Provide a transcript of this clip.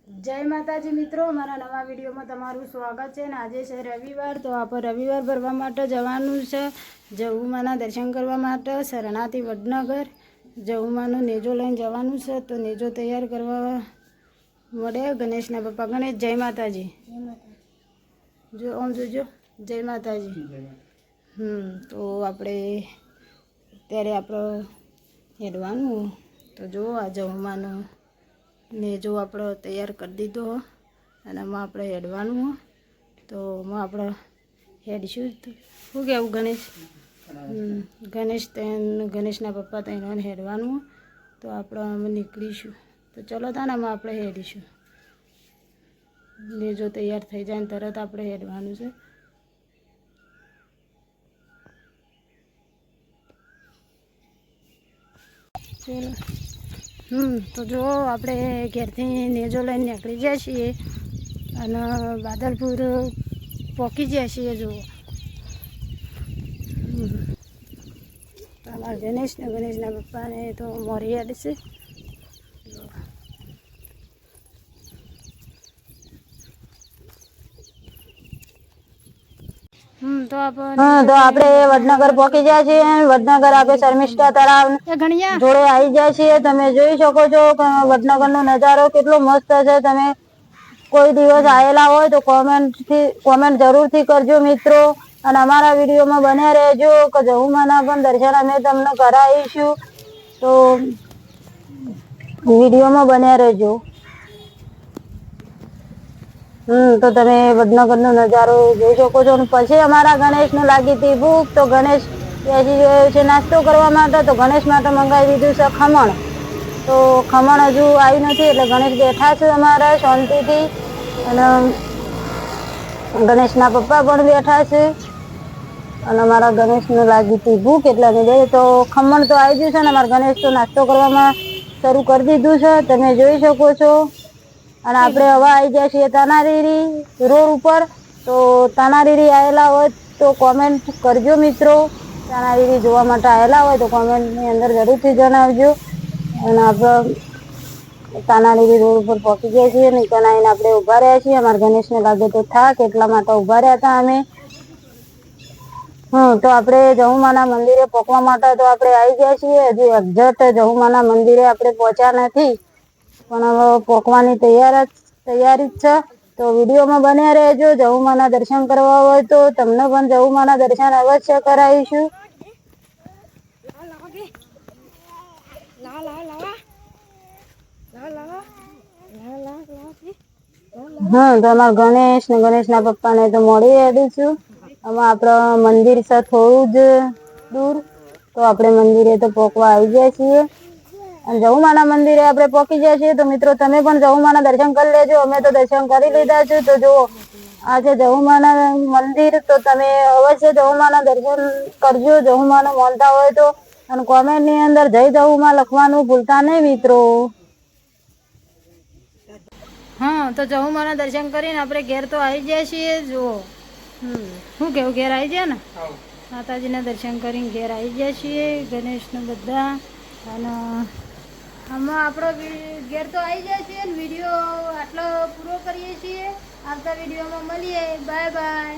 જય માતાજી મિત્રો, મારા નવા વિડીયોમાં તમારું સ્વાગત છે. ને આજે છે રવિવાર, તો આપણે રવિવાર ભરવા માટે જવાનું છે જહુમાના દર્શન કરવા માટે શરણાથી વડનગર. જહુમાનો નેજો લઈને જવાનું છે, તો નેજો તૈયાર કરવા મળે. ગણેશના પપ્પા ગણેશ, જય માતાજી. જો આમ જોજો, જય માતાજી. તો આપણે અત્યારે આપણે હેડવાનું, તો જુઓ આ જહુમાનો ને જો આપણે તૈયાર કરી દીધો અને એમાં આપણે હેડવાનું, તો એમાં આપણે હેડીશું. શું કહેવું ગણેશ? ગણેશના પપ્પા ત્યાં હેડવાનું, તો આપણે અમે નીકળીશું. તો ચલો તાને આમાં આપણે હેડીશું. ને જો તૈયાર થઈ જાય ને તરત આપણે હેડવાનું છે. ચલો. તો જો આપણે ઘેરથી નેજો લઈને નીકળી જાય છીએ અને બાદલપુર પહોંચી જાય છીએ. જુઓ અમારા ગણેશના પપ્પાને તો મોરી યાદ છે. તો આપણે વડનગર પહોંચી જાય છે. વડનગર આપણે શર્મિષ્ઠા તળાવ જોડે આવી જાય છીએ. તમે જોઈ શકો છો કે વડનગરનો નજારો કેટલો મસ્ત છે. તમે કોઈ દિવસ આવેલા હોય તો કોમેન્ટ જરૂરથી કરજો મિત્રો, અને અમારા વિડીયોમાં બન્યા રહેજો કે જહુમાના પણ દર્શન અમે તમને કરાવીશું. તો વિડીયોમાં બન્યા રહેજો. તો તમે વડનગરનો નજારો જોઈ શકો છો. પછી અમારા ગણેશને લાગી હતી ભૂખ, તો ગણેશ બેસી ગયો છે નાસ્તો કરવા માટે. તો ગણેશ માટે મંગાવી દીધું છે ખમણ. તો ખમણ હજુ આવી નથી, એટલે ગણેશ બેઠા છે અમારા શાંતિથી, અને ગણેશના પપ્પા પણ બેઠા છે. અને અમારા ગણેશને લાગી હતી ભૂખ, એટલે અમે જઈએ. તો ખમણ તો આવી ગયું છે ને અમારા ગણેશ તો નાસ્તો કરવામાં શરૂ કરી દીધું છે, તમે જોઈ શકો છો. અને આપણે હવે આવી જાય છીએ તાનારીરી રોડ ઉપર. તો તાનારીરી આવેલા હોય તો કોમેન્ટ કરજો મિત્રો. તાનારીરી જોવા માટે આવેલા હોય તો કોમેન્ટની અંદર જરૂરથી જણાવજો. અને આપણે તાનારીરી રોડ ઉપર પહોંચી ગયા છીએ. નીચે આવીને આપણે ઊભા રહ્યા છીએ. અમારા ગણેશને લાગે તો થાક, એટલા માટે ઊભા રહ્યા હતા અમે. તો આપણે જહુમાના મંદિરે પહોંચવા માટે તો આપણે આવી ગયા છીએ. હજી એક્ઝેક્ટ જહુમાના મંદિરે આપણે પહોંચ્યા નથી, પણ હવે પહોંચવાની તૈયારી જ છે. તો વિડીયોમાં બન્યા રહેજો. જહુમાના દર્શન કરવા હોય તો તમને પણ જહુમાના દર્શન અવશ્ય કરાવીશું. તો અમારા ગણેશના પપ્પાને તો મળી હેડીશું. આમાં આપણા મંદિર છે થોડું જ દૂર, તો આપણે મંદિરે તો પહોંચવા આવી જાય છીએ. અને જહુમાના મંદિરે આપણે પહોંચી જાય છીએ. તો મિત્રો તમે પણ જહુમાના દર્શન કરી લેજો. અમે તો દર્શન કરી લીધા છે. તો જુઓ આ છે જહુમાના મંદિર. તો તમે અવશ્ય જહુમાના દર્શન કરજો, જહુમાનું માનતા હોય તો. અને કોમેન્ટની અંદર જય જહુમા લખવાનું ભૂલતા નહીં મિત્રો. તો જહુમાના દર્શન કરીને આપણે ઘેર તો આવી જાય છીએ. જુઓ શું કેવું, ઘેર આવી જાય ને, માતાજીના દર્શન કરીને ઘેર આવી જાય છીએ ગણેશને બધા. અને આમાં આપણો ઘેર તો આવી જાય છે. વિડીયો આટલો પૂરો કરીએ છીએ. આવતા વિડીયોમાં મળીએ. Bye bye.